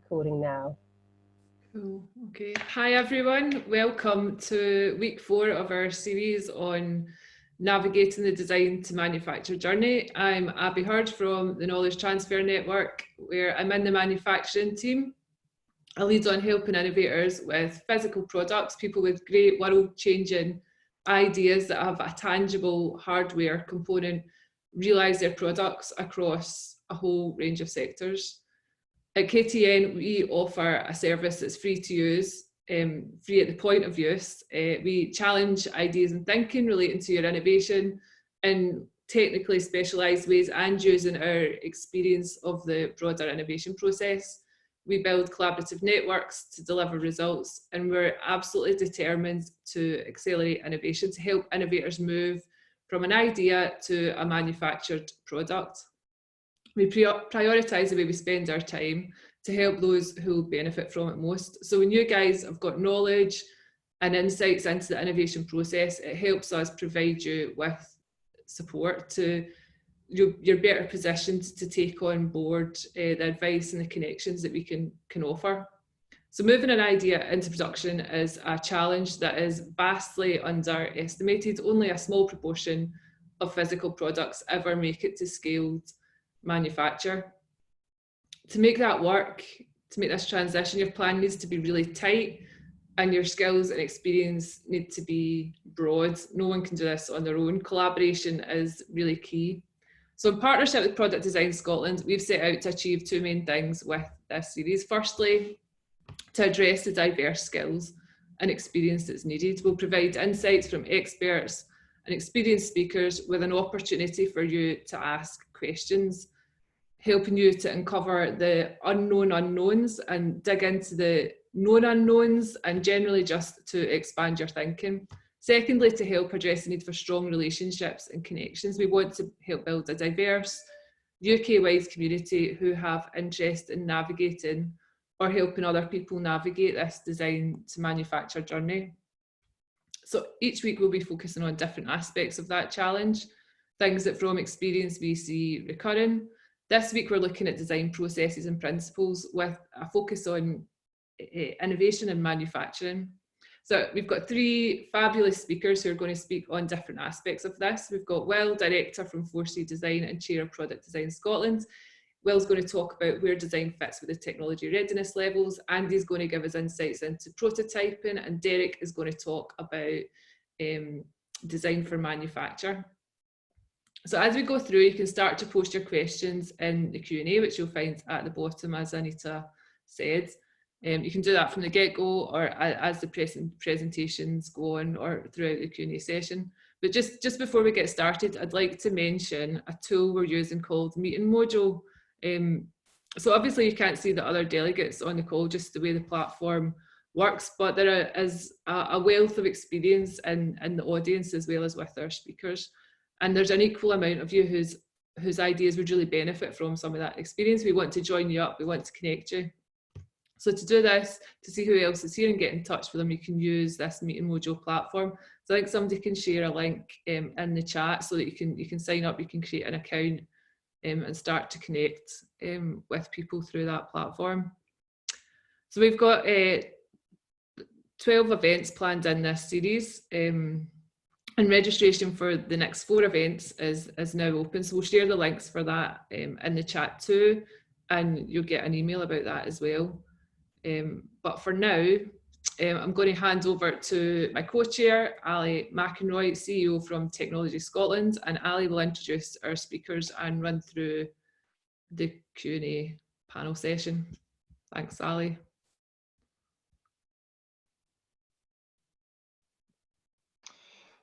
recording now. Cool. Okay. Hi everyone. Welcome to week 4 of our series on navigating the design to manufacture journey. I'm Abby Hurd from the Knowledge Transfer Network, where I'm in the manufacturing team. I lead on helping innovators with physical products, people with great world-changing ideas that have a tangible hardware component, realise their products across a whole range of sectors. At KTN, we offer a service that's free to use, free at the point of use. We challenge ideas and thinking relating to your innovation in technically specialised ways and using our experience of the broader innovation process. We build collaborative networks to deliver results, and we're absolutely determined to accelerate innovation to help innovators move from an idea to a manufactured product. We prioritise the way we spend our time to help those who will benefit from it most. So when you guys have got knowledge and insights into the innovation process, it helps us provide you with support to you're better positioned to take on board the advice and the connections that we can offer. So moving an idea into production is a challenge that is vastly underestimated. Only a small proportion of physical products ever make it to scaled manufacture. To make that work, to make this transition, your plan needs to be really tight and your skills and experience need to be broad. No one can do this on their own. Collaboration is really key. So in partnership with Product Design Scotland, we've set out to achieve 2 main things with this series. Firstly, to address the diverse skills and experience that's needed. We'll provide insights from experts and experienced speakers with an opportunity for you to ask questions, helping you to uncover the unknown unknowns and dig into the known unknowns, and generally just to expand your thinking. Secondly, to help address the need for strong relationships and connections. We want to help build a diverse UK-wide community who have interest in navigating or helping other people navigate this design to manufacture journey. So each week we'll be focusing on different aspects of that challenge, things that from experience we see recurring. This week we're looking at design processes and principles with a focus on innovation and manufacturing. So we've got 3 fabulous speakers who are going to speak on different aspects of this. We've got Will, Director from 4C Design and Chair of Product Design Scotland. Will's going to talk about where design fits with the technology readiness levels. Andy's going to give us insights into prototyping, and Derek is going to talk about design for manufacture. So as we go through, you can start to post your questions in the Q&A, which you'll find at the bottom, as Anita said. You can do that from the get-go or as the presentations go on or throughout the Q&A session. But just before we get started, I'd like to mention a tool we're using called Meeting Mojo. So obviously you can't see the other delegates on the call, just the way the platform works, but there is a wealth of experience in the audience as well as with our speakers. And there's an equal amount of you whose ideas would really benefit from some of that experience. We want to join you up, we want to connect you. So to do this, to see who else is here and get in touch with them, you can use this Meeting Mojo platform. So I think somebody can share a link in the chat so that you can sign up, you can create an account and start to connect with people through that platform. So we've got 12 events planned in this series. And registration for the next 4 events is now open. So we'll share the links for that in the chat too, and you'll get an email about that as well. But for now, I'm going to hand over to my co-chair, Ali McInroy, CEO from Technology Scotland, and Ali will introduce our speakers and run through the Q&A panel session. Thanks, Ali.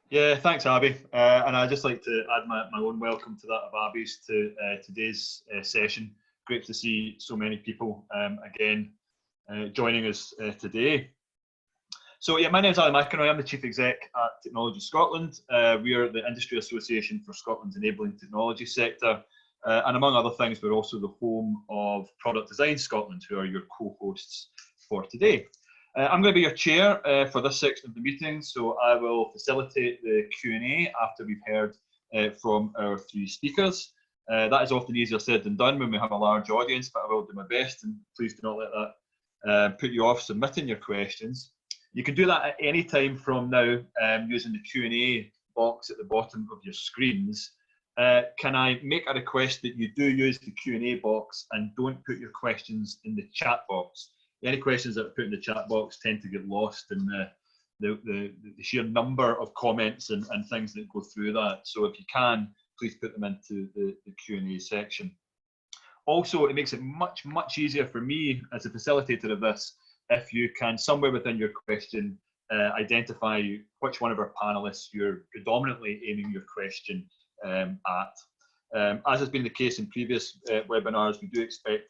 Yeah, thanks, Abby. And I'd just like to add my own welcome to that of Abby's to today's session. Great to see so many people again joining us today. So yeah, my name is Ali McInroy. I'm the Chief Exec at Technology Scotland. We are the Industry Association for Scotland's Enabling Technology sector. And among other things, we're also the home of Product Design Scotland, who are your co-hosts for today. I'm going to be your chair for this section of the meeting, so I will facilitate the Q&A after we've heard from our 3 speakers. That is often easier said than done when we have a large audience, but I will do my best, and please do not let that put you off submitting your questions. You can do that at any time from now using the Q&A box at the bottom of your screens. Can I make a request that you do use the Q&A box and don't put your questions in the chat box? Any questions that are put in the chat box tend to get lost in the sheer number of comments and things that go through that. So if you can, please put them into the Q&A section. Also, it makes it much easier for me as a facilitator of this if you can, somewhere within your question, identify which one of our panelists you're predominantly aiming your question at. As has been the case in previous webinars, we do expect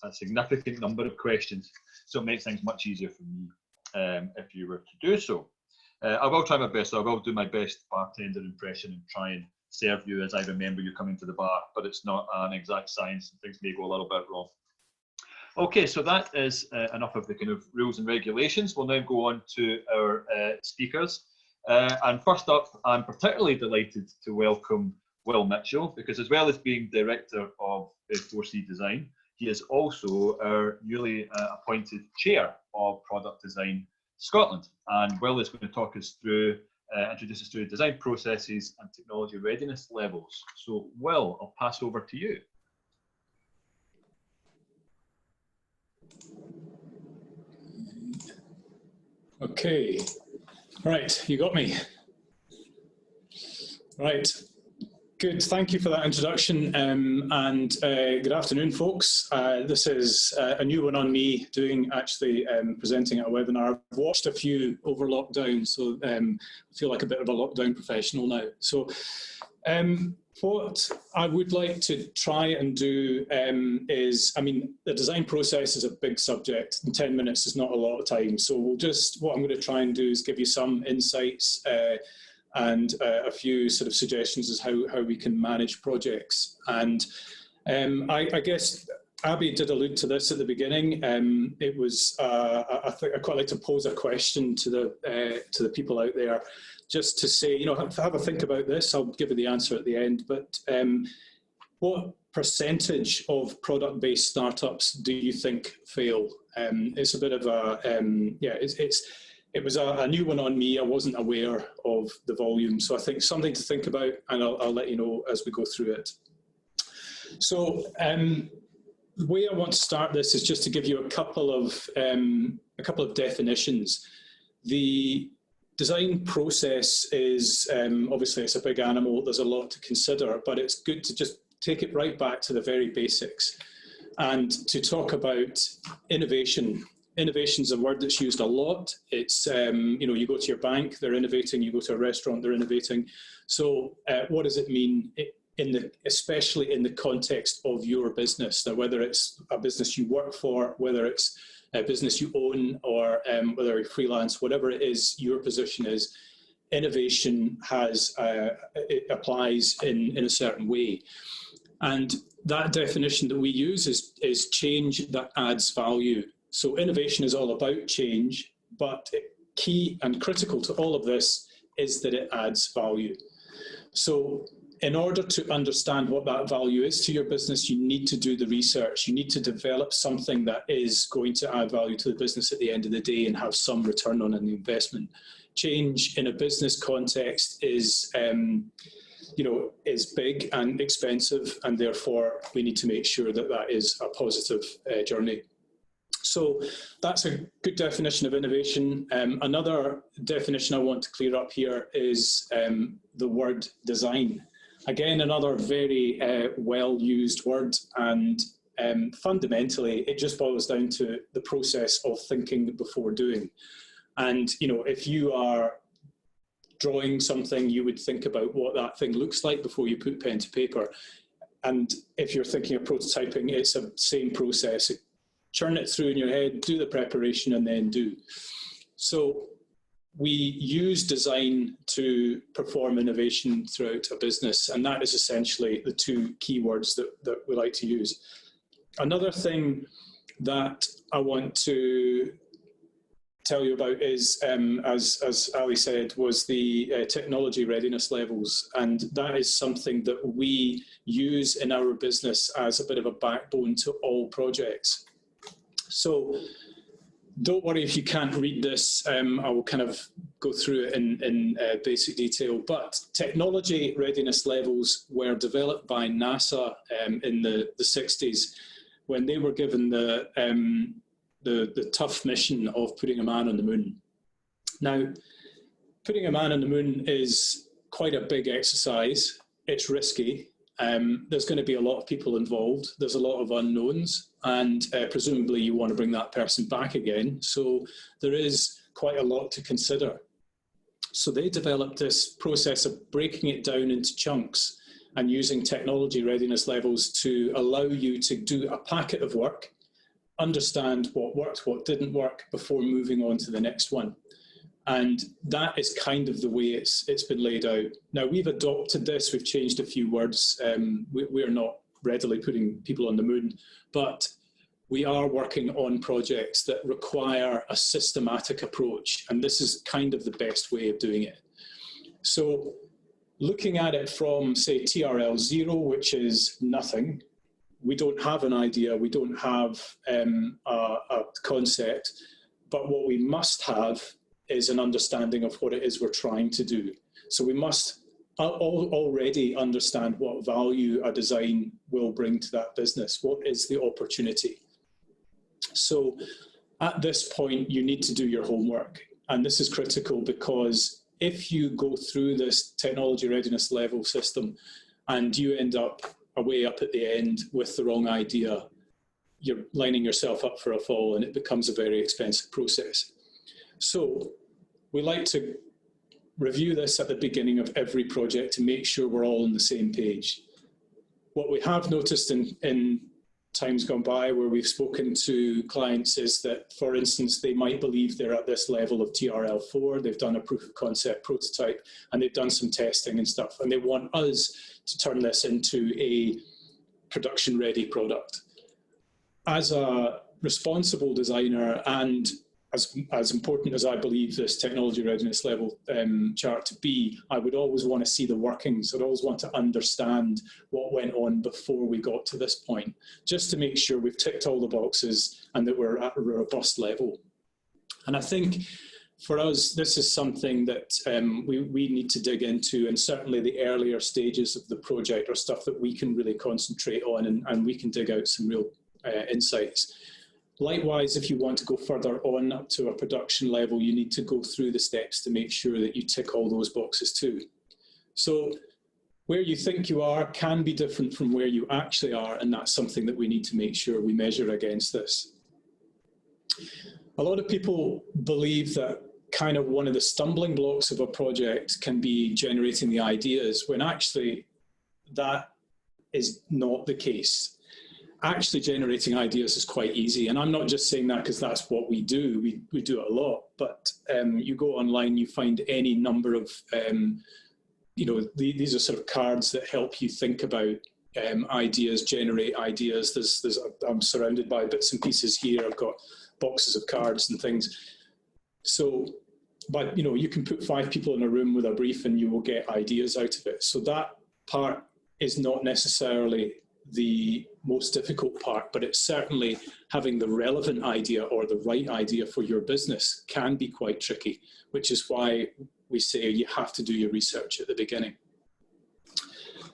a significant number of questions, so it makes things much easier for me if you were to do so. I will try my best. I will do my best bartender impression and try and serve you as I remember you coming to the bar, but it's not an exact science and things may go a little bit wrong. Okay, so that is enough of the kind of rules and regulations. We'll now go on to our speakers. And first up, I'm particularly delighted to welcome Will Mitchell, because as well as being Director of 4C Design, he is also our newly appointed Chair of Product Design Scotland. And Will is going to talk us through, introduce us through design processes and technology readiness levels. So Will, I'll pass over to you. Okay, right, you got me. Right, good, thank you for that introduction, and good afternoon, folks. This is a new one on me, presenting at a webinar. I've watched a few over lockdown, so I feel like a bit of a lockdown professional now. So what I would like to try and do is, I mean, the design process is a big subject, and 10 minutes is not a lot of time. So what I'm going to try and do is give you some insights and a few sort of suggestions as how we can manage projects. And I guess Abby did allude to this at the beginning. It was, I think I quite like to pose a question to the people out there, just to say, you know, have a think about this. I'll give you the answer at the end. But what percentage of product-based startups do you think fail? It's a bit of a, yeah, it was a new one on me. I wasn't aware of the volume. So I think something to think about, and I'll let you know as we go through it. So the way I want to start this is just to give you a couple of definitions. The design process is, obviously it's a big animal, there's a lot to consider, but it's good to just take it right back to the very basics and to talk about innovation. Innovation is a word that's used a lot. It's, you know, you go to your bank, they're innovating, you go to a restaurant, they're innovating. So what does it mean, especially in the context of your business? Now, whether it's a business you work for, whether it's a business you own, or whether you're freelance, whatever it is your position is, innovation it applies in a certain way. And that definition that we use is change that adds value. So innovation is all about change, but key and critical to all of this is that it adds value. So in order to understand what that value is to your business, you need to do the research. You need to develop something that is going to add value to the business at the end of the day and have some return on an investment. Change in a business context is, you know, is big and expensive, and therefore we need to make sure that that is a positive journey. So that's a good definition of innovation. Another definition I want to clear up here is the word design. Again, another very well-used word, and fundamentally, it just boils down to the process of thinking before doing. And, you know, if you are drawing something, you would think about what that thing looks like before you put pen to paper. And if you're thinking of prototyping, it's the same process. Churn it through in your head, do the preparation, and then do. So we use design to perform innovation throughout a business, and that is essentially the two keywords that we like to use. Another thing that I want to tell you about is, as Ali said, was the technology readiness levels. And that is something that we use in our business as a bit of a backbone to all projects. So don't worry if you can't read this. I will kind of go through it in basic detail. But technology readiness levels were developed by NASA in the 60s when they were given the tough mission of putting a man on the moon. Now, putting a man on the moon is quite a big exercise. It's risky. There's going to be a lot of people involved. There's a lot of unknowns, and presumably you want to bring that person back again. So there is quite a lot to consider. So they developed this process of breaking it down into chunks and using technology readiness levels to allow you to do a packet of work, understand what worked, what didn't work before moving on to the next one. And that is kind of the way it's been laid out. Now, we've adopted this, we've changed a few words. We're not readily putting people on the moon, but we are working on projects that require a systematic approach, and this is kind of the best way of doing it. So looking at it from, say, TRL 0, which is nothing, we don't have an idea, we don't have a concept, but what we must have is an understanding of what it is we're trying to do. So we must already understand what value a design will bring to that business. What is the opportunity? So at this point, you need to do your homework. And this is critical because if you go through this technology readiness level system and you end up way up at the end with the wrong idea, you're lining yourself up for a fall, and it becomes a very expensive process. So we like to review this at the beginning of every project to make sure we're all on the same page. What we have noticed in times gone by where we've spoken to clients is that, for instance, they might believe they're at this level of TRL 4, they've done a proof of concept prototype, and they've done some testing and stuff, and they want us to turn this into a production-ready product. As a responsible designer, and as important as I believe this technology readiness level chart to be, I would always want to see the workings. I'd always want to understand what went on before we got to this point, just to make sure we've ticked all the boxes and that we're at a robust level. And I think for us, this is something that we need to dig into, and certainly the earlier stages of the project are stuff that we can really concentrate on, and we can dig out some real insights. Likewise, if you want to go further on up to a production level, you need to go through the steps to make sure that you tick all those boxes too. So where you think you are can be different from where you actually are, and that's something that we need to make sure we measure against this. A lot of people believe that kind of one of the stumbling blocks of a project can be generating the ideas, when actually that is not the case. Actually generating ideas is quite easy, and I'm not just saying that because that's what we do. We do it a lot, but you go online, you find any number of, these are sort of cards that help you think about ideas, generate ideas. I'm surrounded by bits and pieces here. I've got boxes of cards and things. So, but you can put 5 people in a room with a brief and you will get ideas out of it. So that part is not necessarily the most difficult part, but it's certainly having the relevant idea or the right idea for your business can be quite tricky, which is why we say you have to do your research at the beginning.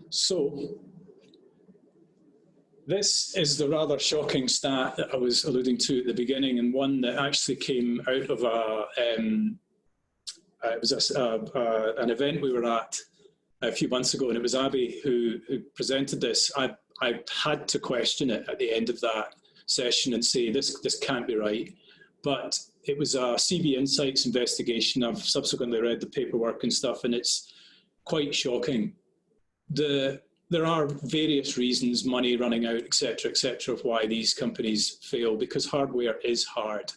So this is the rather shocking stat that I was alluding to at the beginning, and one that actually came out of an event we were at a few months ago, and it was Abby who presented this. I had to question it at the end of that session and say, this can't be right. But it was a CB Insights investigation. I've subsequently read the paperwork and stuff, and it's quite shocking. There are various reasons, money running out, et cetera, of why these companies fail, because hardware is hard.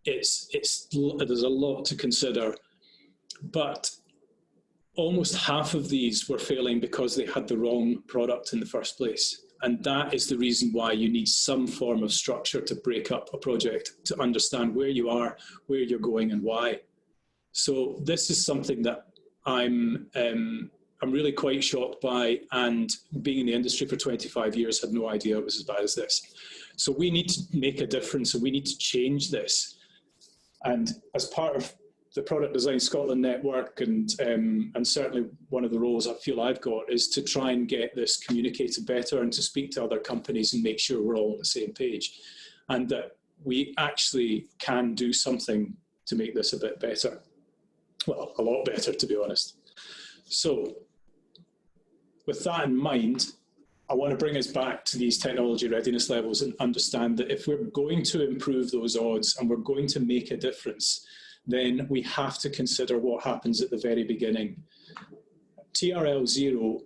There's a lot to consider, but almost half of these were failing because they had the wrong product in the first place. And that is the reason why you need some form of structure to break up a project, to understand where you are, where you're going, and why. So this is something that I'm really quite shocked by, and being in the industry for 25 years, had no idea it was as bad as this. So we need to make a difference, and we need to change this. And as part of the Product Design Scotland network, and certainly one of the roles I feel I've got, is to try and get this communicated better and to speak to other companies and make sure we're all on the same page, and that we actually can do something to make this a bit better. Well, a lot better, to be honest. So with that in mind, I want to bring us back to these technology readiness levels and understand that if we're going to improve those odds and we're going to make a difference, then we have to consider what happens at the very beginning. TRL 0,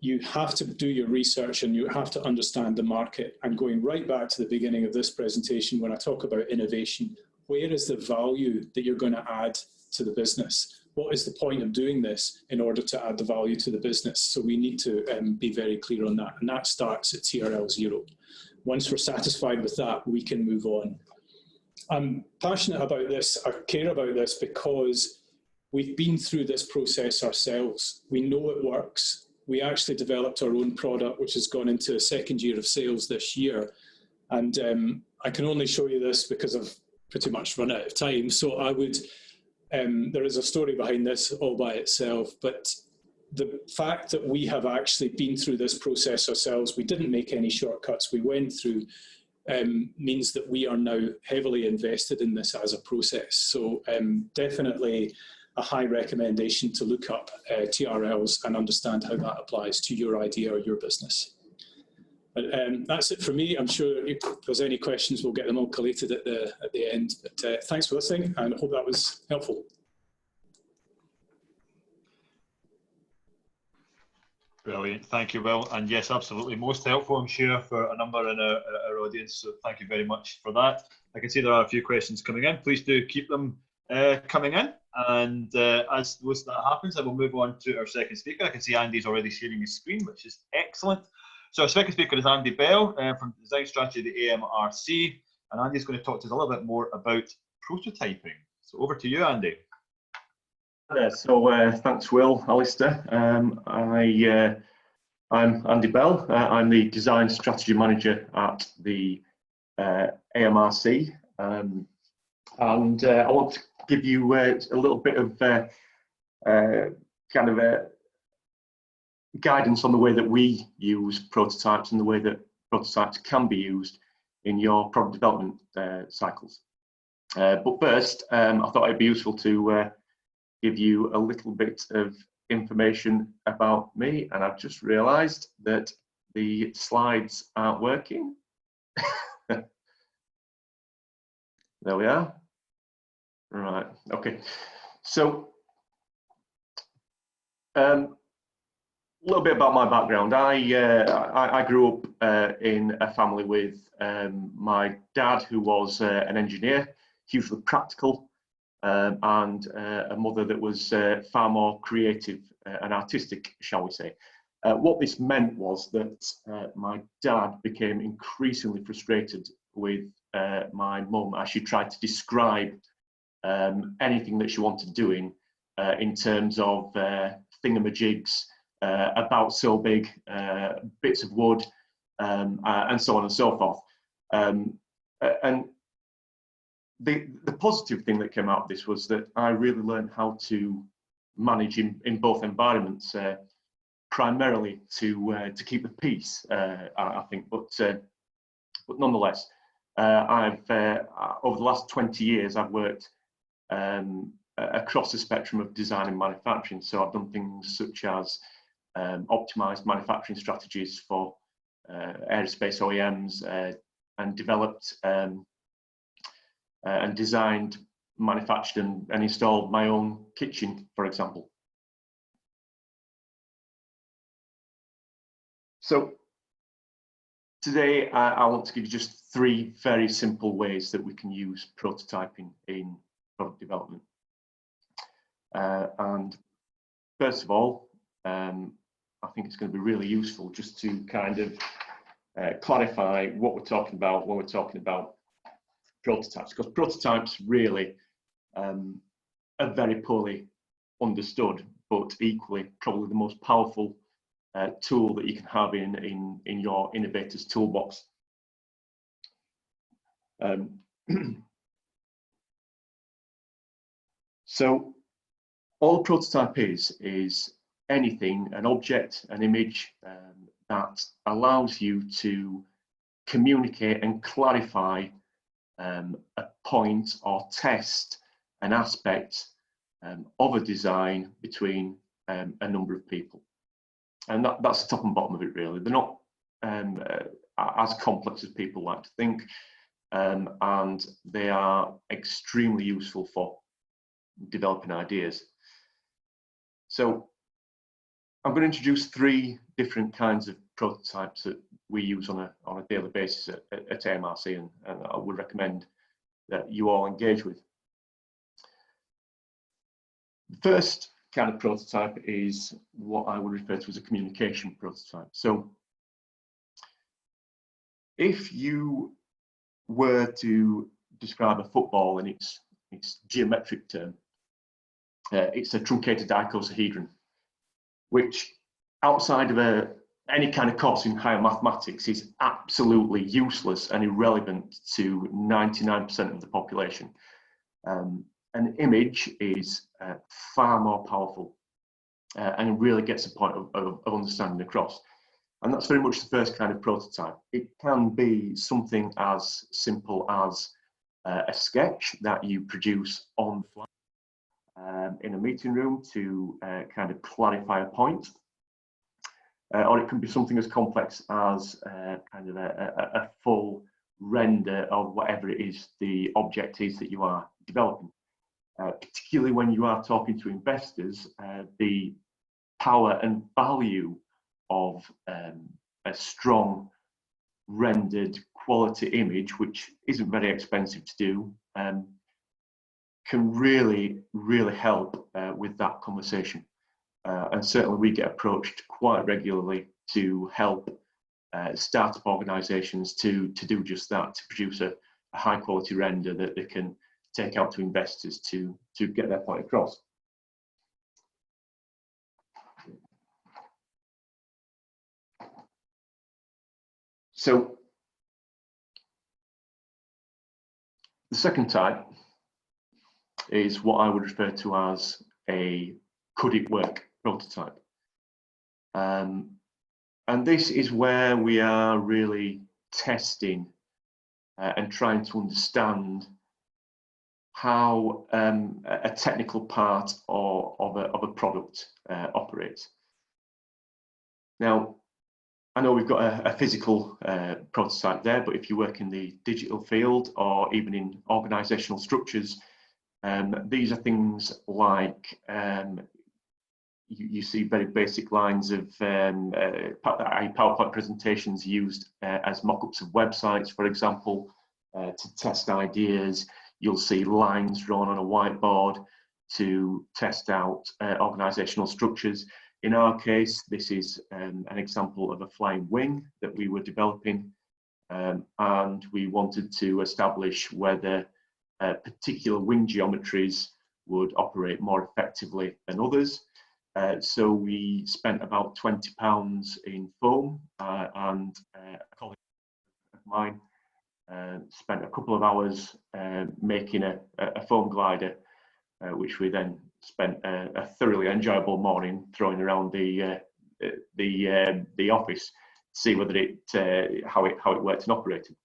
you have to do your research and you have to understand the market. And going right back to the beginning of this presentation, when I talk about innovation, where is the value that you're going to add to the business? What is the point of doing this in order to add the value to the business? So we need to be very clear on that. And that starts at TRL 0. Once we're satisfied with that, we can move on. I'm passionate about this, I care about this because we've been through this process ourselves. We know it works. We actually developed our own product, which has gone into a second year of sales this year. And I can only show you this because I've pretty much run out of time. So I would, there is a story behind this all by itself, but the fact that we have actually been through this process ourselves, we didn't make any shortcuts, we went through, means that we are now heavily invested in this as a process. So definitely a high recommendation to look up TRLs and understand how that applies to your idea or your business. But that's it for me. I'm sure if there's any questions, we'll get them all collated at the end. But thanks for listening, and I hope that was helpful. Brilliant, thank you, Will. And yes, absolutely, most helpful, I'm sure, for a number in our audience. So thank you very much for that. I can see there are a few questions coming in. Please do keep them coming in. And as that happens, I will move on to our second speaker. I can see Andy's already sharing his screen, which is excellent. So our second speaker is Andy Bell from Design Strategy, the AMRC. And Andy's going to talk to us a little bit more about prototyping. So over to you, Andy. So thanks, Will, Alistair. I'm Andy Bell. I'm the Design Strategy Manager at the AMRC. And I want to give you a little bit of kind of a guidance on the way that we use prototypes and the way that prototypes can be used in your product development cycles. But first, I thought it'd be useful to give you a little bit of information about me, and I've just realized that the slides aren't working. There we are. Right, okay. So a little bit about my background. I grew up in a family with my dad, who was an engineer, hugely practical, and a mother that was far more creative and artistic, shall we say. What this meant was that my dad became increasingly frustrated with my mum as she tried to describe anything that she wanted doing in terms of thingamajigs, about so big, bits of wood, and so on and so forth. And the positive thing that came out of this was that I really learned how to manage in both environments, primarily to keep the peace, I think. But nonetheless, I've over the last 20 years, I've worked across the spectrum of design and manufacturing. So I've done things such as optimized manufacturing strategies for aerospace OEMs, and developed and designed, manufactured and installed my own kitchen, for example. So today I want to give you just 3 very simple ways that we can use prototyping in product development. And first of all, I think it's going to be really useful just to kind of clarify what we're talking about when we're talking about prototypes, because prototypes really are very poorly understood, but equally probably the most powerful tool that you can have in your innovator's toolbox. So all a prototype is anything, an object, an image that allows you to communicate and clarify a point or test an aspect of a design between a number of people. And that's the top and bottom of it, really. They're not as complex as people like to think, and they are extremely useful for developing ideas. So I'm going to introduce 3 different kinds of prototypes that we use on a daily basis at AMRC, and I would recommend that you all engage with. The first kind of prototype is what I would refer to as a communication prototype. So if you were to describe a football in its geometric term, it's a truncated icosahedron, which outside of any kind of course in higher mathematics is absolutely useless and irrelevant to 99% of the population. An image is far more powerful and it really gets the point of understanding across. And that's very much the first kind of prototype. It can be something as simple as a sketch that you produce on the fly in a meeting room to kind of clarify a point. Or it can be something as complex as kind of a full render of whatever it is the object is that you are developing. Particularly when you are talking to investors, the power and value of a strong rendered quality image, which isn't very expensive to do, can really help with that conversation. And certainly we get approached quite regularly to help startup organisations to do just that, to produce a high quality render that they can take out to investors to get their point across. So the second type is what I would refer to as a could it work prototype. And this is where we are really testing and trying to understand how a technical part of a product operates. Now, I know we've got a physical prototype there, but if you work in the digital field or even in organisational structures, these are things like you see very basic lines of PowerPoint presentations used as mock-ups of websites, for example, to test ideas. You'll see lines drawn on a whiteboard to test out organisational structures. In our case, this is an example of a flying wing that we were developing, and we wanted to establish whether particular wing geometries would operate more effectively than others. So we spent about £20 in foam, and a colleague of mine spent a couple of hours making a foam glider, which we then spent a thoroughly enjoyable morning throwing around the office to see whether how it worked and operated.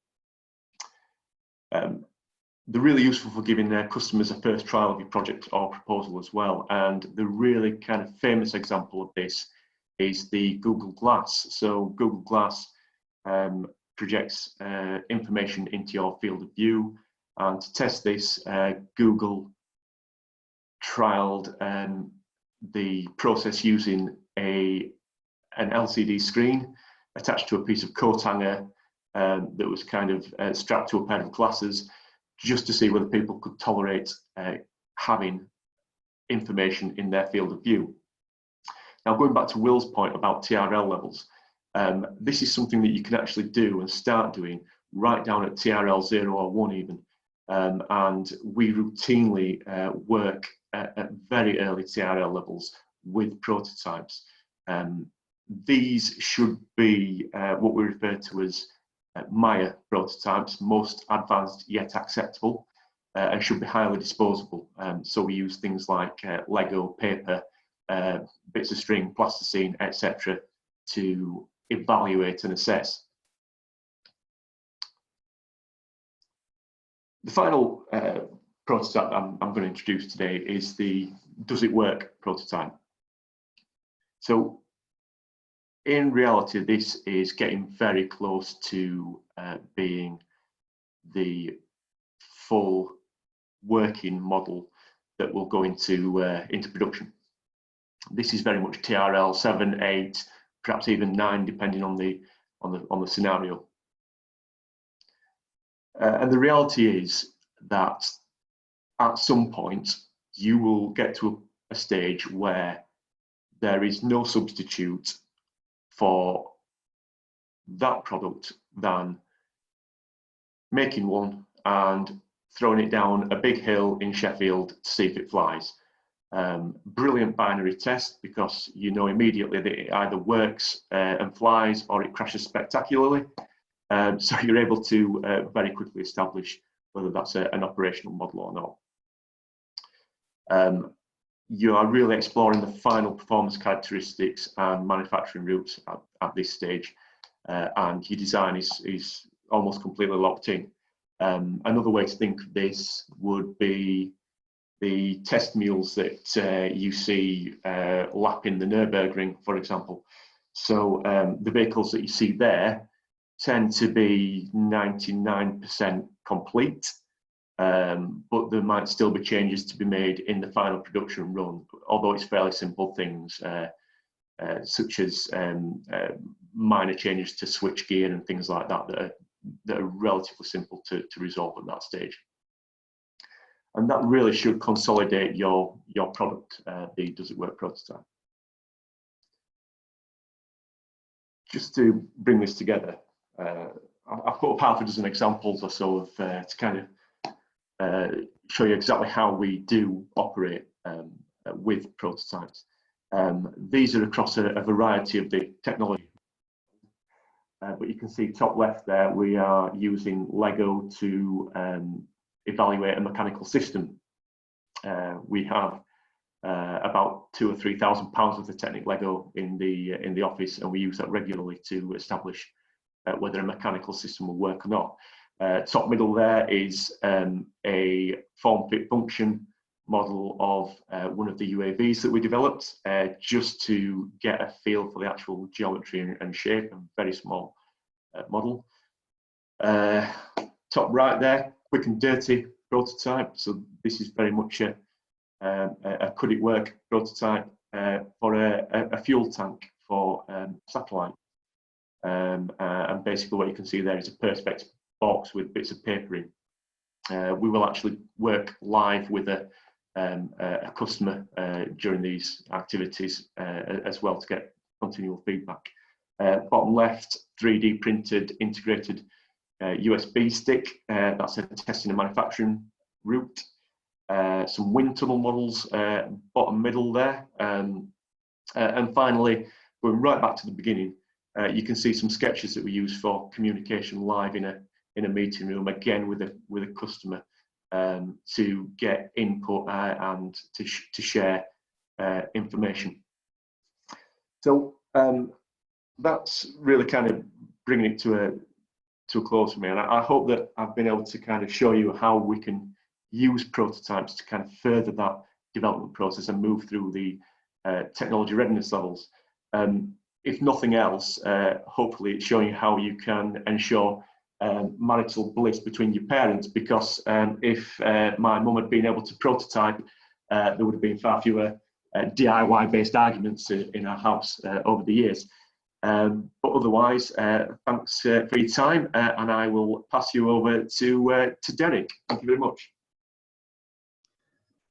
They're really useful for giving their customers a first trial of your project or proposal as well. And the really kind of famous example of this is the Google Glass. So Google Glass projects information into your field of view. And to test this, Google trialed the process using an LCD screen attached to a piece of coat hanger that was kind of strapped to a pair of glasses, just to see whether people could tolerate having information in their field of view. Now, going back to Will's point about TRL levels, This is something that you can actually do and start doing right down at TRL 0 or 1 even. And we routinely work at very early TRL levels with prototypes. These should be what we refer to as Maya prototypes, most advanced yet acceptable, and should be highly disposable. So we use things like Lego, paper, bits of string, plasticine, etc. to evaluate and assess. The final prototype I'm going to introduce today is the Does It Work prototype. So in reality, this is getting very close to being the full working model that will go into production. This is very much TRL 7, 8, perhaps even 9, depending on the scenario. And the reality is that at some point you will get to a stage where there is no substitute for that product than making one and throwing it down a big hill in Sheffield to see if it flies. Brilliant binary test, because you know immediately that it either works and flies or it crashes spectacularly. So you're able to very quickly establish whether that's an operational model or not. You are really exploring the final performance characteristics and manufacturing routes at this stage, and your design is almost completely locked in. Another way to think of this would be the test mules that you see lapping the Nürburgring, for example. So the vehicles that you see there tend to be 99% complete, but there might still be changes to be made in the final production run, although it's fairly simple things such as minor changes to switch gear and things like that that are relatively simple to resolve at that stage. And that really should consolidate your product, the Does It Work prototype. Just to bring this together, I've put up half a dozen examples or so of to kind of show you exactly how we do operate with prototypes. These are across a variety of the technology. But you can see top left there, we are using Lego to evaluate a mechanical system. We have about £2,000 or £3,000 of the Technic Lego in the office, and we use that regularly to establish whether a mechanical system will work or not. Top middle there is a form fit function model of one of the UAVs that we developed, just to get a feel for the actual geometry and shape, a very small model. Top right there, quick and dirty prototype. So this is very much a could it work prototype for a fuel tank for satellite. And basically what you can see there is a perspex box with bits of paper in. We will actually work live with a customer during these activities as well to get continual feedback. Bottom left, 3D printed integrated USB stick. That's a testing and manufacturing route. Some wind tunnel models, bottom middle there. And finally, going right back to the beginning, you can see some sketches that we use for communication live in a meeting room, again with a customer, to get input and to share information. So that's really kind of bringing it to a close for me, and I hope that I've been able to kind of show you how we can use prototypes to kind of further that development process and move through the technology readiness levels. If nothing else, hopefully it's showing you how you can ensure marital bliss between your parents, because if my mum had been able to prototype, there would have been far fewer DIY based arguments in our house over the years. But otherwise, thanks for your time, and I will pass you over to Derek. Thank you very much.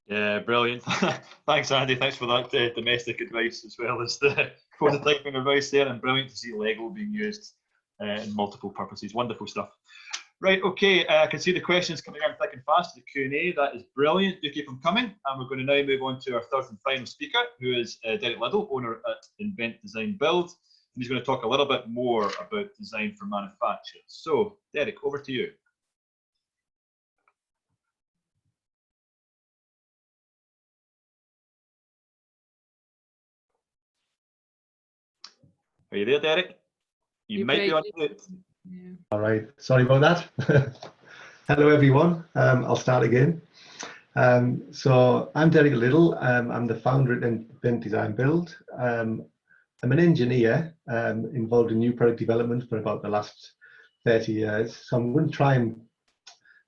Yeah, brilliant. Thanks, Andy. Thanks for that domestic advice as well as the prototyping advice there, and brilliant to see Lego being used in multiple purposes. Wonderful stuff. Right, okay, I can see the questions coming in thick and fast, the Q&A, that is brilliant, do keep them coming. And we're going to now move on to our third and final speaker, who is Derek Liddle, owner at Invent, Design, Build. And he's going to talk a little bit more about design for manufacture. So, Derek, over to you. Are you there, Derek? You might be on mute. Yeah. All right, sorry about that. Hello, everyone. I'll start again. So I'm Derek Liddle. I'm the founder at Invent, Design, Build. I'm an engineer involved in new product development for about the last 30 years. So I'm going to try and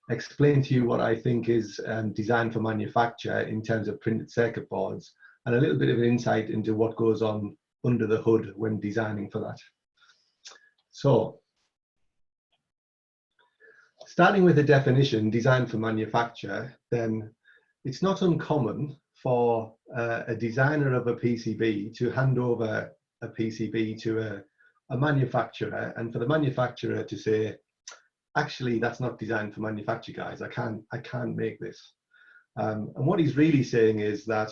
explain to you what I think is design for manufacture in terms of printed circuit boards, and a little bit of an insight into what goes on under the hood when designing for that. So, starting with the definition, design for manufacture, then it's not uncommon for a designer of a PCB to hand over a PCB to a manufacturer, and for the manufacturer to say, actually, that's not designed for manufacture, guys. I can't make this. And what he's really saying is that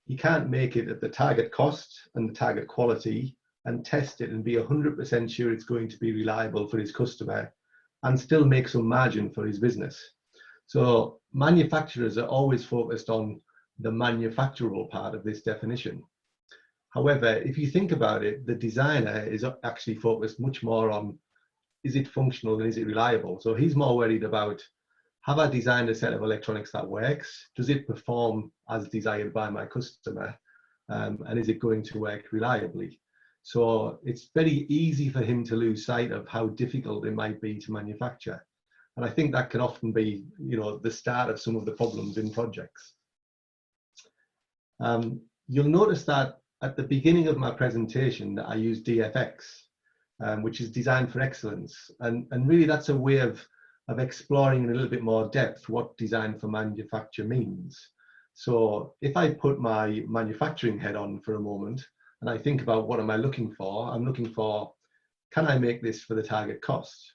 he can't make it at the target cost and the target quality and test it and be 100% sure it's going to be reliable for his customer and still make some margin for his business. So manufacturers are always focused on the manufacturable part of this definition. However, if you think about it, the designer is actually focused much more on, is it functional and is it reliable? So he's more worried about, have I designed a set of electronics that works? Does it perform as desired by my customer? And is it going to work reliably? So it's very easy for him to lose sight of how difficult it might be to manufacture. And I think that can often be, the start of some of the problems in projects. You'll notice that at the beginning of my presentation that I use DFX, which is Design for Excellence. And really that's a way of exploring in a little bit more depth what design for manufacture means. So if I put my manufacturing head on for a moment, and I think about what am I looking for, I'm looking for, can I make this for the target cost?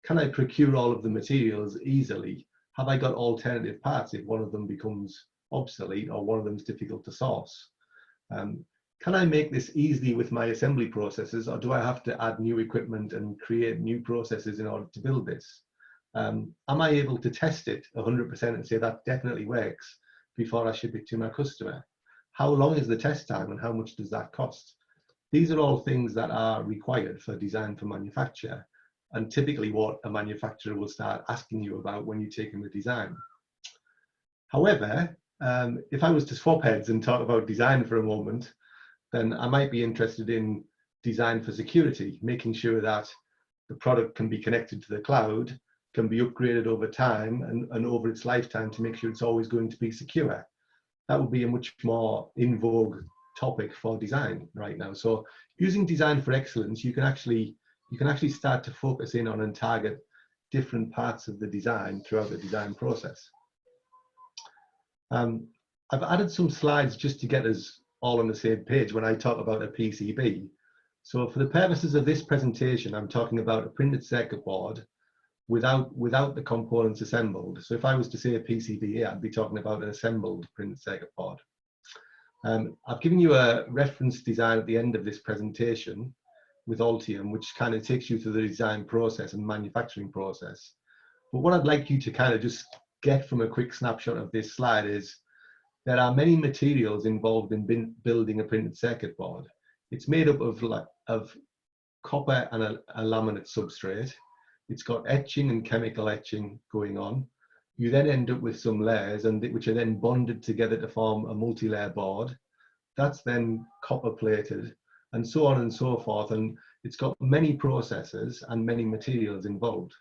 Can I procure all of the materials easily? Have I got alternative parts if one of them becomes obsolete or one of them is difficult to source? Can I make this easily with my assembly processes, or do I have to add new equipment and create new processes in order to build this? Am I able to test it 100% and say that definitely works before I ship it to my customer? How long is the test time and how much does that cost? These are all things that are required for design for manufacture, and typically what a manufacturer will start asking you about when you take in the design. However, if I was to swap heads and talk about design for a moment, then I might be interested in design for security, making sure that the product can be connected to the cloud, can be upgraded over time and over its lifetime to make sure it's always going to be secure. That would be a much more in vogue topic for design right now. So using design for excellence, you can actually start to focus in on and target different parts of the design throughout the design process. I've added some slides just to get us all on the same page when I talk about a PCB. So for the purposes of this presentation, I'm talking about a printed circuit board without the components assembled. So if I was to say a PCB here, I'd be talking about an assembled printed circuit board. I've given you a reference design at the end of this presentation with Altium, which kind of takes you through the design process and manufacturing process. But what I'd like you to kind of just get from a quick snapshot of this slide is there are many materials involved in building a printed circuit board. It's made up of copper and a laminate substrate. It's got etching and chemical etching going on. You then end up with some layers which are then bonded together to form a multi-layer board. That's then copper plated and so on and so forth. And it's got many processes and many materials involved.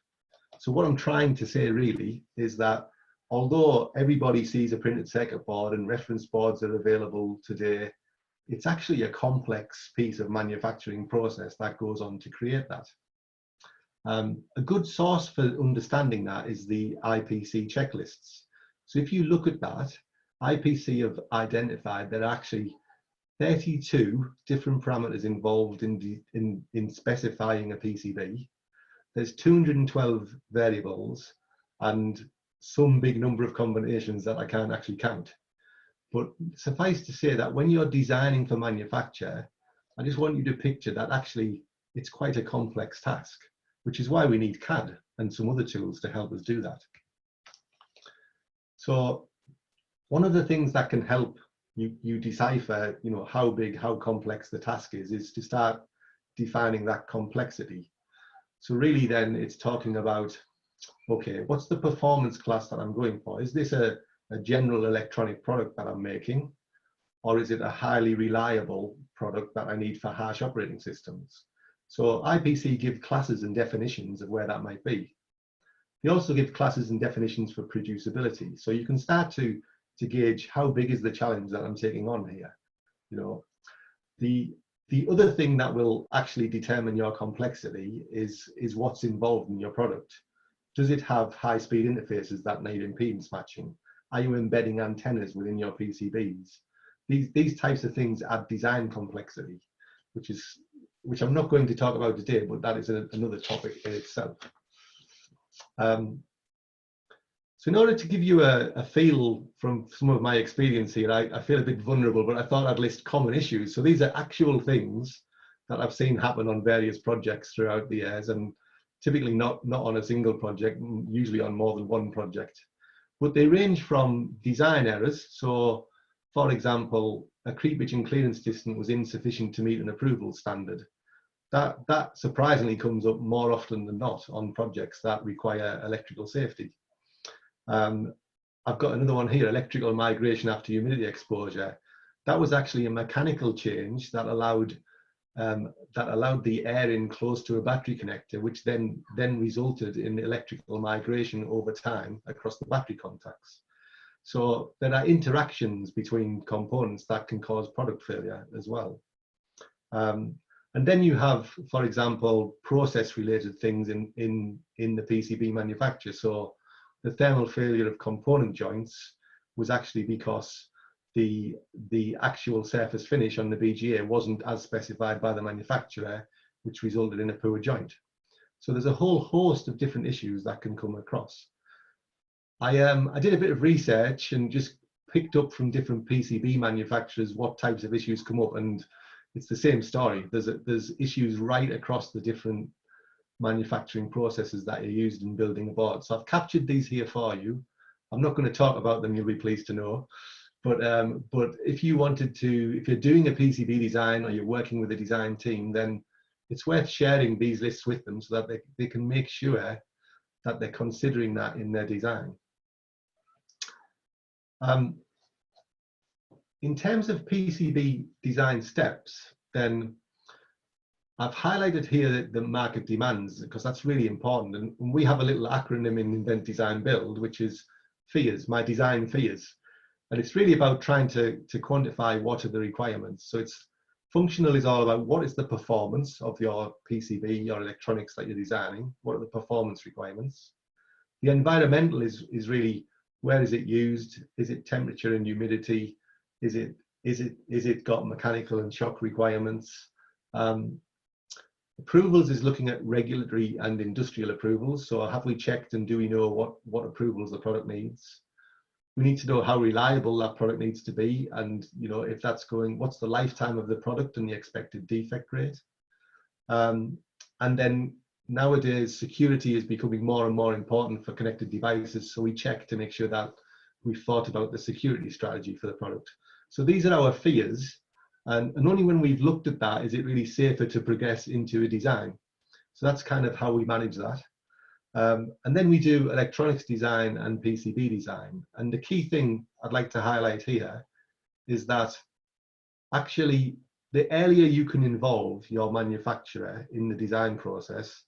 So what I'm trying to say really is that although everybody sees a printed circuit board and reference boards are available today, it's actually a complex piece of manufacturing process that goes on to create that. A good source for understanding that is the IPC checklists. So if you look at that, IPC have identified that actually 32 different parameters involved in specifying a PCB. There's 212 variables and some big number of combinations that I can't actually count. But suffice to say that when you're designing for manufacture, I just want you to picture that actually it's quite a complex task, which is why we need CAD and some other tools to help us do that. So one of the things that can help you decipher, how big, how complex the task is to start defining that complexity. So really then it's talking about, okay, what's the performance class that I'm going for? Is this a general electronic product that I'm making? Or is it a highly reliable product that I need for harsh operating systems? So IPC give classes and definitions of where that might be. They also give classes and definitions for producibility. So you can start to gauge how big is the challenge that I'm taking on here. The other thing that will actually determine your complexity is what's involved in your product. Does it have high-speed interfaces that need impedance matching? Are you embedding antennas within your PCBs? These types of things add design complexity, which I'm not going to talk about today, but that is another topic in itself. So in order to give you a feel from some of my experience here, I feel a bit vulnerable, but I thought I'd list common issues. So these are actual things that I've seen happen on various projects throughout the years, and typically not on a single project, usually on more than one project. But they range from design errors. So for example, a creepage and clearance distance was insufficient to meet an approval standard. That surprisingly comes up more often than not on projects that require electrical safety. I've got another one here, electrical migration after humidity exposure. That was actually a mechanical change that allowed the air in close to a battery connector, which then resulted in electrical migration over time across the battery contacts. So there are interactions between components that can cause product failure as well. And then you have, for example, process-related things in the PCB manufacture. So the thermal failure of component joints was actually because the actual surface finish on the BGA wasn't as specified by the manufacturer, which resulted in a poor joint. So there's a whole host of different issues that can come across. I did a bit of research and just picked up from different PCB manufacturers what types of issues come up, and it's the same story. There's issues right across the different manufacturing processes that are used in building a board. So I've captured these here for you. I'm not going to talk about them, you'll be pleased to know. But if you wanted to, if you're doing a PCB design or you're working with a design team, then it's worth sharing these lists with them so that they can make sure that they're considering that in their design. In terms of PCB design steps, then I've highlighted here the market demands, because that's really important. And we have a little acronym in Invent, Design, Build, which is FEARS, my design FEARS. And it's really about trying to quantify what are the requirements. So it's functional is all about what is the performance of your PCB, your electronics that you're designing, what are the performance requirements. The environmental is really, where is it used? Is it temperature and humidity? Is it got mechanical and shock requirements? Approvals is looking at regulatory and industrial approvals. So have we checked and do we know what approvals the product needs? We need to know how reliable that product needs to be, and if that's going, what's the lifetime of the product and the expected defect rate. And then nowadays security is becoming more and more important for connected devices, so we check to make sure that we've thought about the security strategy for the product. So these are our fears, and only when we've looked at that is it really safer to progress into a design. So that's kind of how we manage that. And then we do electronics design and PCB design. And the key thing I'd like to highlight here is that actually the earlier you can involve your manufacturer in the design process,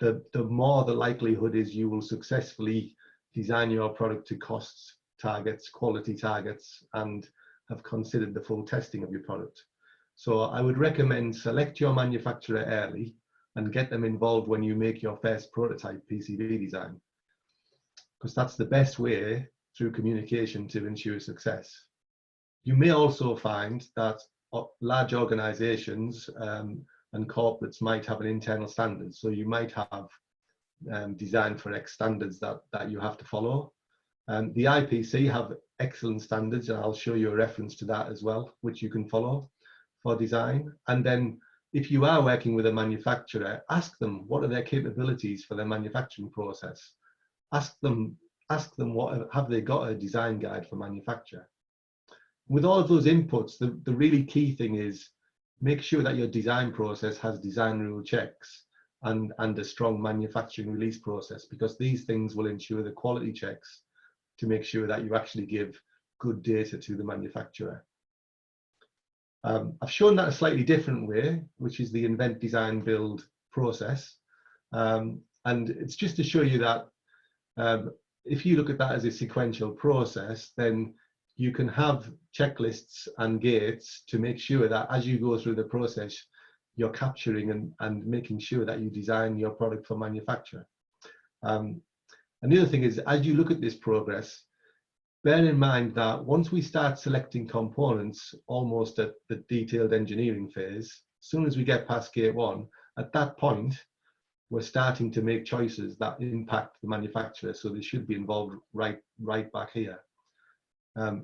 the more the likelihood is you will successfully design your product to cost targets, quality targets, and have considered the full testing of your product. So I would recommend select your manufacturer early and get them involved when you make your first prototype PCB design, because that's the best way through communication to ensure success. You may also find that large organizations and corporates might have an internal standard. So you might have Design for X standards that you have to follow. The IPC have excellent standards, and I'll show you a reference to that as well, which you can follow for design. And then if you are working with a manufacturer, ask them what are their capabilities for their manufacturing process. Ask them what have they got a design guide for manufacture. With all of those inputs, the really key thing is make sure that your design process has design rule checks and a strong manufacturing release process, because these things will ensure the quality checks to make sure that you actually give good data to the manufacturer. I've shown that a slightly different way, which is the invent, design, build process. And it's just to show you that if you look at that as a sequential process, then you can have checklists and gates to make sure that as you go through the process, you're capturing and making sure that you design your product for manufacture. And the other thing is, as you look at this progress, bear in mind that once we start selecting components almost at the detailed engineering phase, as soon as we get past gate 1, at that point, we're starting to make choices that impact the manufacturer. So they should be involved right back here.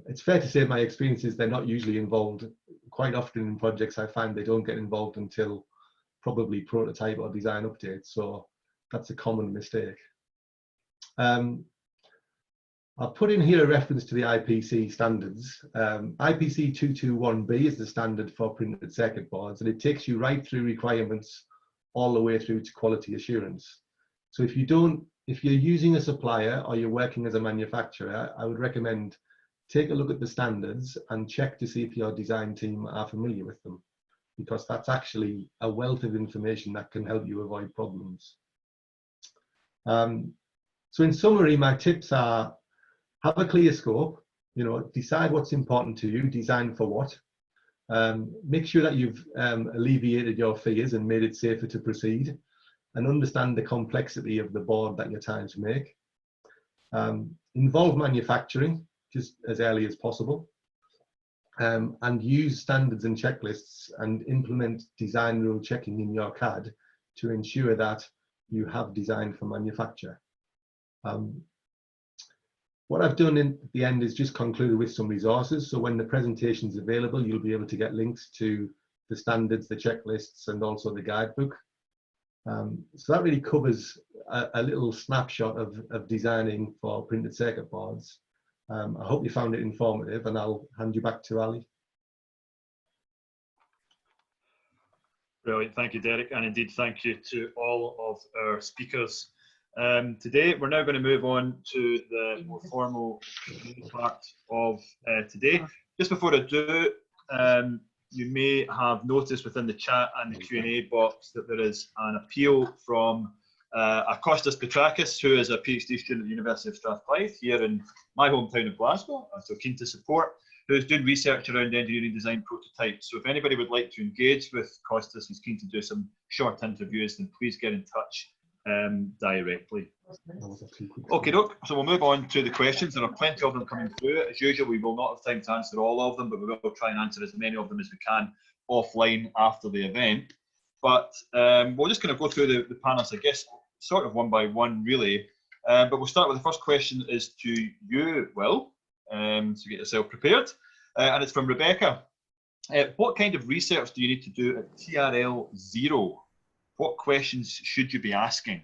It's fair to say my experience is they're not usually involved. Quite often in projects, I find they don't get involved until probably prototype or design updates. So that's a common mistake. I'll put in here a reference to the IPC standards. IPC 221B is the standard for printed circuit boards, and it takes you right through requirements all the way through to quality assurance. So if you're using a supplier or you're working as a manufacturer, I would recommend take a look at the standards and check to see if your design team are familiar with them, because that's actually a wealth of information that can help you avoid problems. So in summary, my tips are: have a clear scope, decide what's important to you, design for what. Make sure that you've alleviated your fears and made it safer to proceed, and understand the complexity of the board that you're trying to make. Involve manufacturing just as early as possible, and use standards and checklists and implement design rule checking in your CAD to ensure that you have design for manufacture. What I've done at the end is just concluded with some resources. So when the presentation is available, you'll be able to get links to the standards, the checklists, and also the guidebook. So that really covers a little snapshot of designing for printed circuit boards. I hope you found it informative, and I'll hand you back to Ali. Brilliant, thank you, Derek, and indeed thank you to all of our speakers. Today, we're now going to move on to the more formal part of today. Just before I do, you may have noticed within the chat and the Q&A box that there is an appeal from Kostas Petrakis, who is a PhD student at the University of Strathclyde here in my hometown of Glasgow, so keen to support, who's doing research around engineering design prototypes. So if anybody would like to engage with Kostas, who's keen to do some short interviews, then please get in touch directly. Okay, doke. So we'll move on to the questions. There are plenty of them coming through. As usual, we will not have time to answer all of them, but we will try and answer as many of them as we can offline after the event. But we'll just kind of go through the panels, I guess, sort of one by one, really. But we'll start with the first question is to you, Will, so get yourself prepared. And it's from Rebecca. What kind of research do you need to do at TRL 0? What questions should you be asking?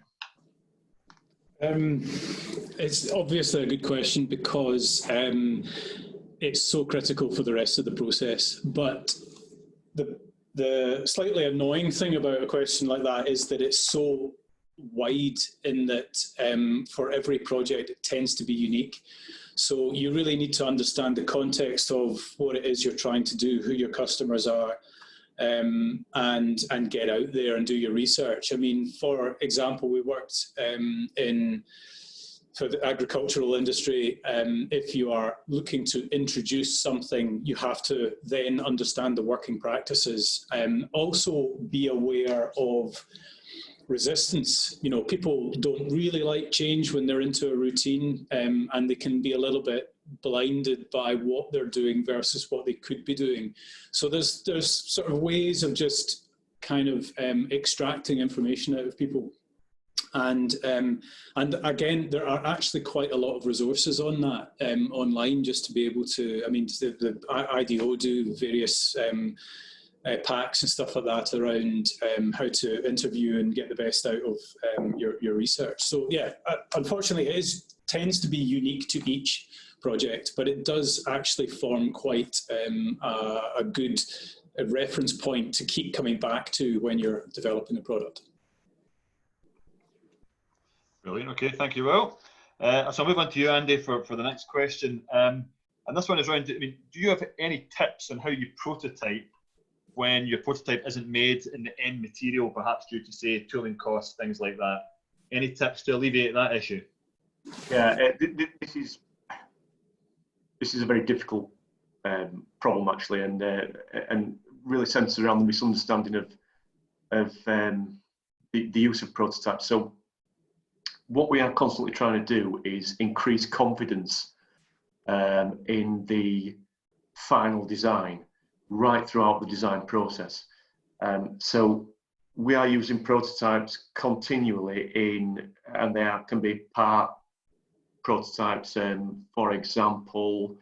It's obviously a good question because it's so critical for the rest of the process. But the slightly annoying thing about a question like that is that it's so wide in that for every project it tends to be unique. So you really need to understand the context of what it is you're trying to do, who your customers are, and get out there and do your research. I mean, for example, we worked for the agricultural industry. If you are looking to introduce something, you have to then understand the working practices. Also be aware of resistance. You know, people don't really like change when they're into a routine, and they can be a little bit blinded by what they're doing versus what they could be doing. So there's sort of ways of just kind of extracting information out of people. And again, there are actually quite a lot of resources on that online, just to be able to, I mean, the IDO do various packs and stuff like that around how to interview and get the best out of your research. So yeah, unfortunately it tends to be unique to each project, but it does actually form quite a good reference point to keep coming back to when you're developing a product. Brilliant. Okay, thank you, Will. So I'll move on to you, Andy, for the next question. And this one is around, I mean, do you have any tips on how you prototype when your prototype isn't made in the end material, perhaps due to, say, tooling costs, things like that? Any tips to alleviate that issue? Yeah, this is a very difficult problem, actually, and really centres around the misunderstanding of the use of prototypes. So what we are constantly trying to do is increase confidence in the final design right throughout the design process. So we are using prototypes continually and they can be part prototypes. For example,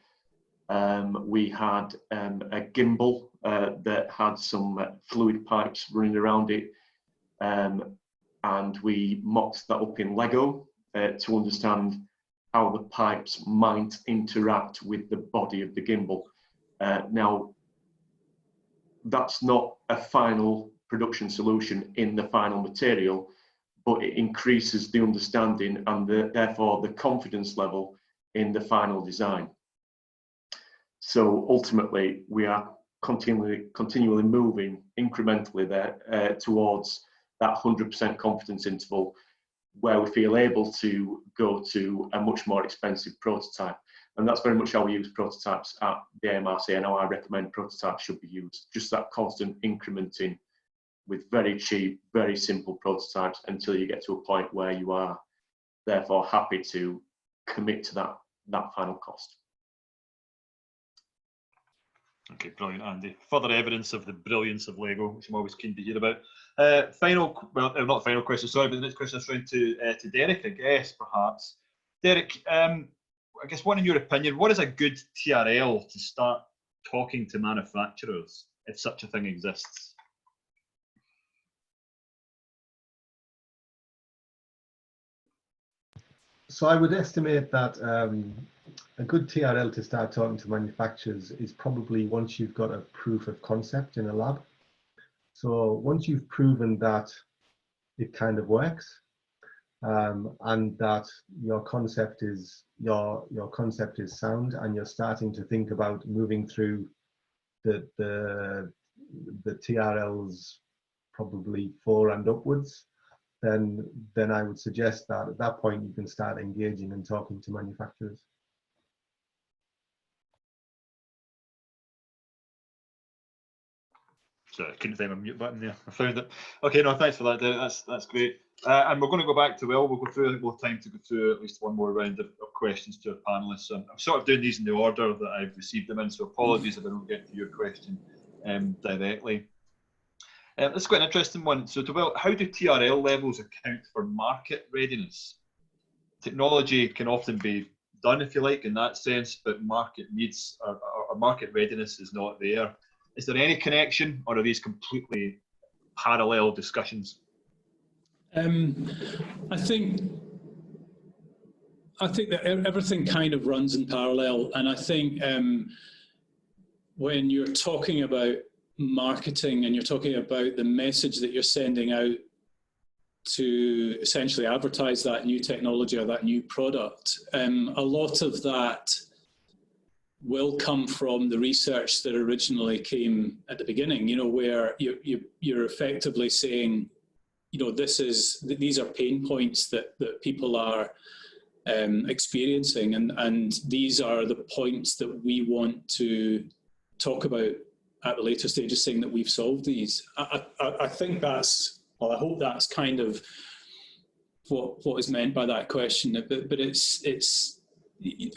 we had a gimbal that had some fluid pipes running around it, and we mocked that up in Lego to understand how the pipes might interact with the body of the gimbal. Now, that's not a final production solution in the final material, but it increases the understanding and therefore the confidence level in the final design. So ultimately, we are continually moving incrementally there towards that 100% confidence interval, where we feel able to go to a much more expensive prototype. And that's very much how we use prototypes at the AMRC, and how I recommend prototypes should be used. Just that constant incrementing with very cheap, very simple prototypes until you get to a point where you are therefore happy to commit to that final cost. Okay, brilliant, Andy. Further evidence of the brilliance of Lego, which I'm always keen to hear about. Not final question, sorry, but the next question is around to Derek, I guess, perhaps. Derek, I guess, what in your opinion, what is a good TRL to start talking to manufacturers, if such a thing exists? So I would estimate that a good TRL to start talking to manufacturers is probably once you've got a proof of concept in a lab. So once you've proven that it kind of works, and that your concept is sound, and you're starting to think about moving through the TRLs, probably 4 and upwards, then I would suggest that at that point you can start engaging and talking to manufacturers. Sorry, I couldn't find my mute button there. I found it. Okay, no, thanks for that, Derek. That's great. And we're going to go back to Will. We'll go through, I think we'll have time to go through at least one more round of questions to our panellists. I'm sort of doing these in the order that I've received them in, so apologies if I don't get to your question directly. That's quite an interesting one. So, to Will, how do TRL levels account for market readiness? Technology can often be done, if you like, in that sense, but market needs or market readiness is not there. Is there any connection, or are these completely parallel discussions? I think that everything kind of runs in parallel, and I think when you're talking about marketing and you're talking about the message that you're sending out to essentially advertise that new technology or that new product, a lot of that will come from the research that originally came at the beginning, you know, where you're effectively saying, you know, these are pain points that people are experiencing, and these are the points that we want to talk about at the later stages, saying that we've solved these. I think that's Well, I hope that's kind of what is meant by that question. But it's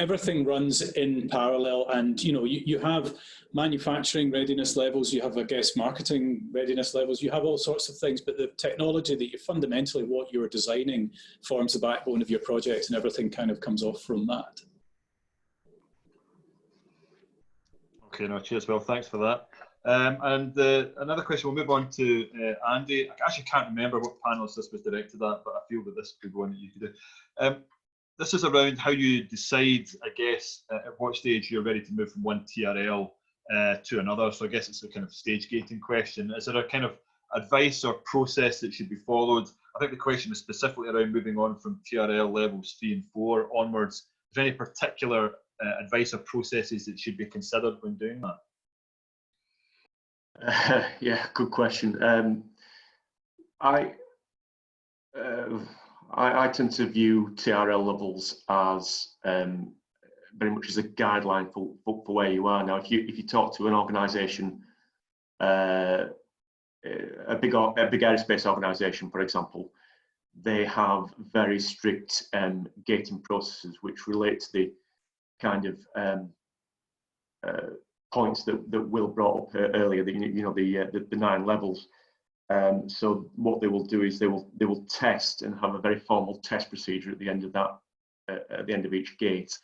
everything runs in parallel, and you have manufacturing readiness levels, you have, I guess, marketing readiness levels, you have all sorts of things, but the technology that fundamentally what you're designing forms the backbone of your project, and everything kind of comes off from that. Okay, no, cheers, Will. Thanks for that. Another question, we'll move on to Andy. I actually can't remember what panels this was directed at, but I feel that this could be one that you could do. This is around how you decide, I guess, at what stage you're ready to move from one TRL to another. So I guess it's a kind of stage gating question. Is there a kind of advice or process that should be followed? I think the question is specifically around moving on from TRL levels 3 and 4 onwards. Is there any particular advice or processes that should be considered when doing that? Yeah, good question. I tend to view TRL levels as very much as a guideline for where you are now. If you talk to an organisation, a big aerospace organisation, for example, they have very strict gating processes which relate to the kind of points that Will brought up earlier. The 9 levels. So what they will do is they will test and have a very formal test procedure at the end of that, at the end of each gate.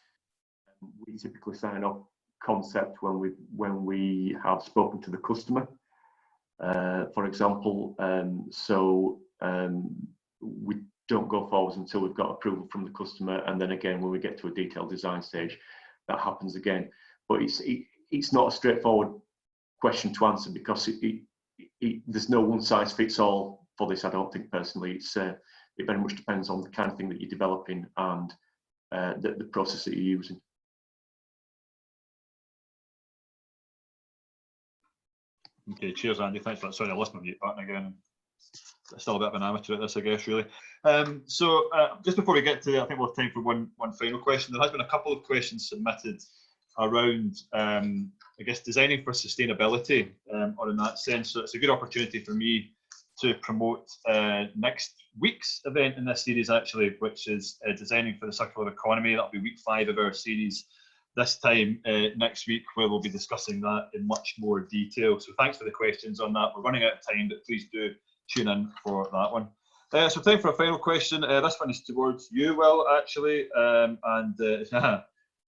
We typically sign off concept when we have spoken to the customer, for example. We don't go forwards until we've got approval from the customer, and then again when we get to a detailed design stage, that happens again. But it's not a straightforward question to answer, because there's no one size fits all for this. I don't think personally. It very much depends on the kind of thing that you're developing and the process that you're using. Okay, cheers, Andy. Thanks for that. Sorry, I lost my mute button again. Still a bit of an amateur at this, I guess, really. Just before we get to, I think we'll have time for one final question. There has been a couple of questions submitted around, I guess, designing for sustainability, or in that sense. So it's a good opportunity for me to promote next week's event in this series, actually, which is Designing for the Circular Economy. That'll be week 5 of our series this time next week, where we'll be discussing that in much more detail. So thanks for the questions on that. We're running out of time, but please do tune in for that one. So time for a final question. This one is towards you, Will, actually, it's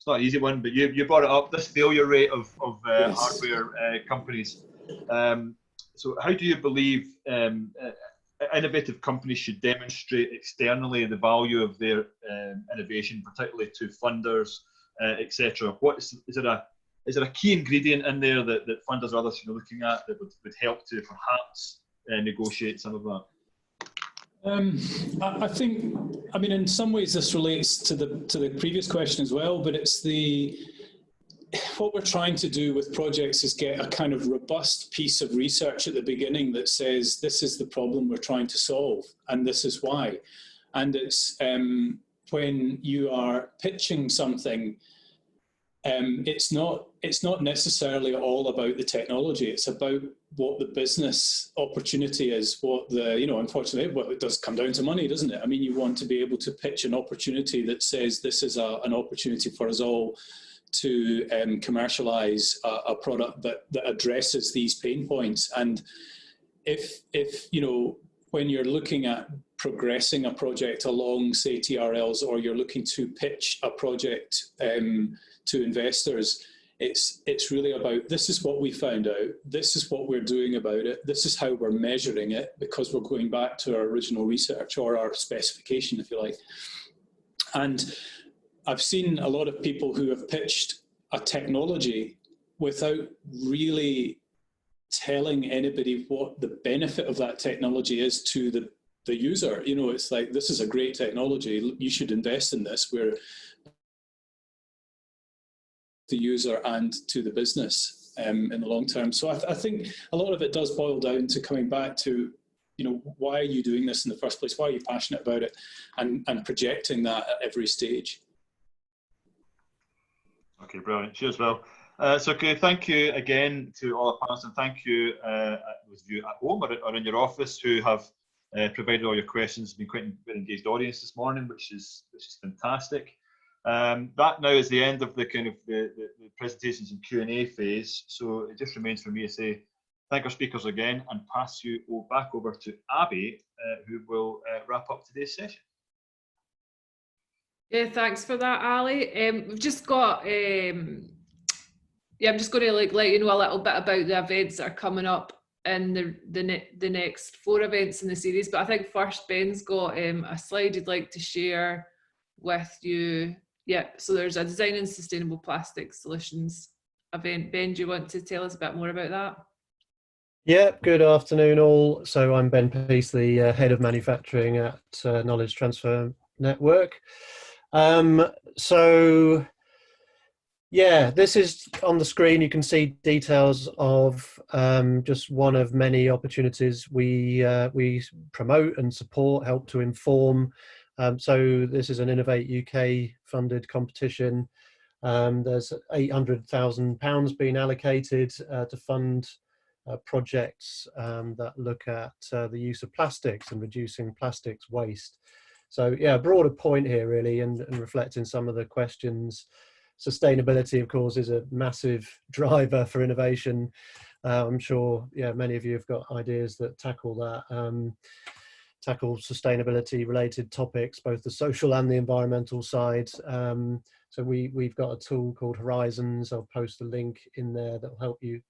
not an easy one, but you brought it up, this failure rate of yes, hardware companies. So how do you believe innovative companies should demonstrate externally the value of their innovation, particularly to funders, etc.? Is there a key ingredient in there that funders or others should be looking at that would help to perhaps negotiate some of that? I think, I mean, in some ways this relates to the previous question as well, but it's what we're trying to do with projects is get a kind of robust piece of research at the beginning that says this is the problem we're trying to solve and this is why. And it's when you are pitching something, it's not necessarily all about the technology. It's about what the business opportunity is. Unfortunately, it does come down to money, doesn't it? I mean, you want to be able to pitch an opportunity that says this is an opportunity for us all to commercialize a product that addresses these pain points. And if when you're looking at progressing a project along, say, TRLs, or you're looking to pitch a project to investors, it's really about, this is what we found out, this is what we're doing about it, this is how we're measuring it, because we're going back to our original research or our specification, if you like. And I've seen a lot of people who have pitched a technology without really telling anybody what the benefit of that technology is to the user. It's like, this is a great technology, you should invest in this, where the user and to the business in the long term. So I think a lot of it does boil down to coming back to, why are you doing this in the first place? Why are you passionate about it? And projecting that at every stage. Okay, brilliant. Cheers, Will. Okay, thank you again to all the panelists, and thank you those of you at home or in your office who have provided all your questions. Been quite an engaged audience this morning, which is fantastic. That now is the end of the kind of the presentations and Q&A phase. So it just remains for me to say thank our speakers again and pass you back over to Abby, who will wrap up today's session. Yeah, thanks for that, Ali. We've just got, I'm just going to let you know a little bit about the events that are coming up in the next 4 events in the series. But I think first Ben's got a slide he'd like to share with you. Yeah, so there's a Design and Sustainable Plastic Solutions event. Ben, do you want to tell us a bit more about that? Yeah, good afternoon all. So I'm Ben Peace, the Head of Manufacturing at Knowledge Transfer Network. So yeah, this is on the screen. You can see details of just one of many opportunities we promote and support, help to inform. So this is an Innovate UK funded competition. There's £800,000 being allocated to fund projects that look at the use of plastics and reducing plastics waste. So yeah, a broader point here really, and reflecting some of the questions. Sustainability, of course, is a massive driver for innovation. I'm sure, yeah, many of you have got ideas that tackle that, tackle sustainability related topics, both the social and the environmental side. So we've got a tool called Horizons. I'll post a link in there that will help you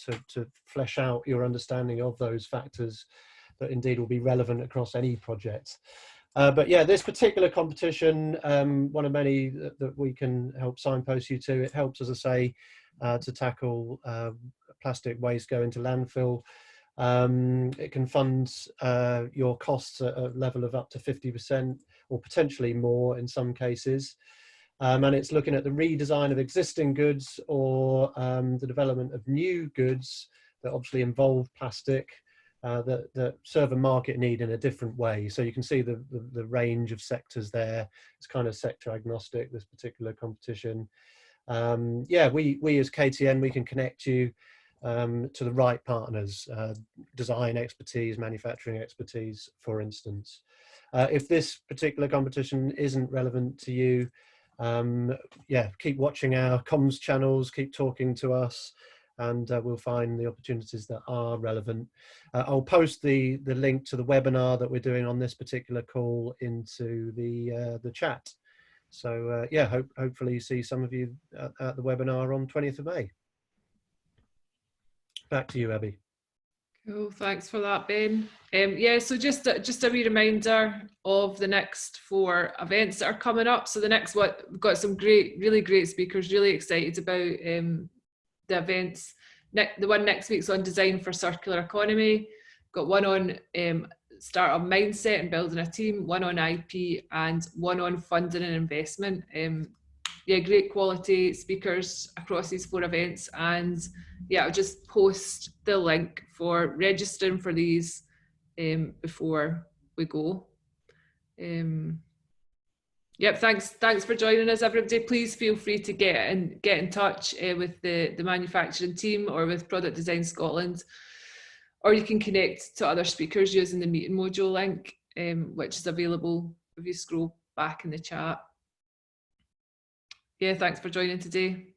to flesh out your understanding of those factors that indeed will be relevant across any project. But yeah, this particular competition, one of many that we can help signpost you to. It helps, as I say, to tackle plastic waste going to landfill. It can fund your costs at a level of up to 50% or potentially more in some cases. And it's looking at the redesign of existing goods or the development of new goods that obviously involve plastic. That serve a market need in a different way. So you can see the range of sectors there. It's kind of sector agnostic, this particular competition. Yeah, we as KTN, we can connect you to the right partners, design expertise, manufacturing expertise, for instance. If this particular competition isn't relevant to you, yeah, keep watching our comms channels, keep talking to us, and we'll find the opportunities that are relevant. I'll post the link to the webinar that we're doing on this particular call into the chat. So yeah, hopefully see some of you at the webinar on 20th of May. Back to you, Abby. Cool, thanks for that, Ben. Yeah, so just a wee reminder of the next 4 events that are coming up. So the next one, we've got some really great speakers, really excited about the events. The one next week's on design for circular economy. Got one on startup mindset and building a team, one on IP, and one on funding and investment. Yeah, great quality speakers across these 4 events, and yeah, I'll just post the link for registering for these before we go. Yep, thanks for joining us, everybody. Please feel free to get in touch with the manufacturing team or with Product Design Scotland, or you can connect to other speakers using the meeting module link, which is available if you scroll back in the chat. Yeah, thanks for joining today.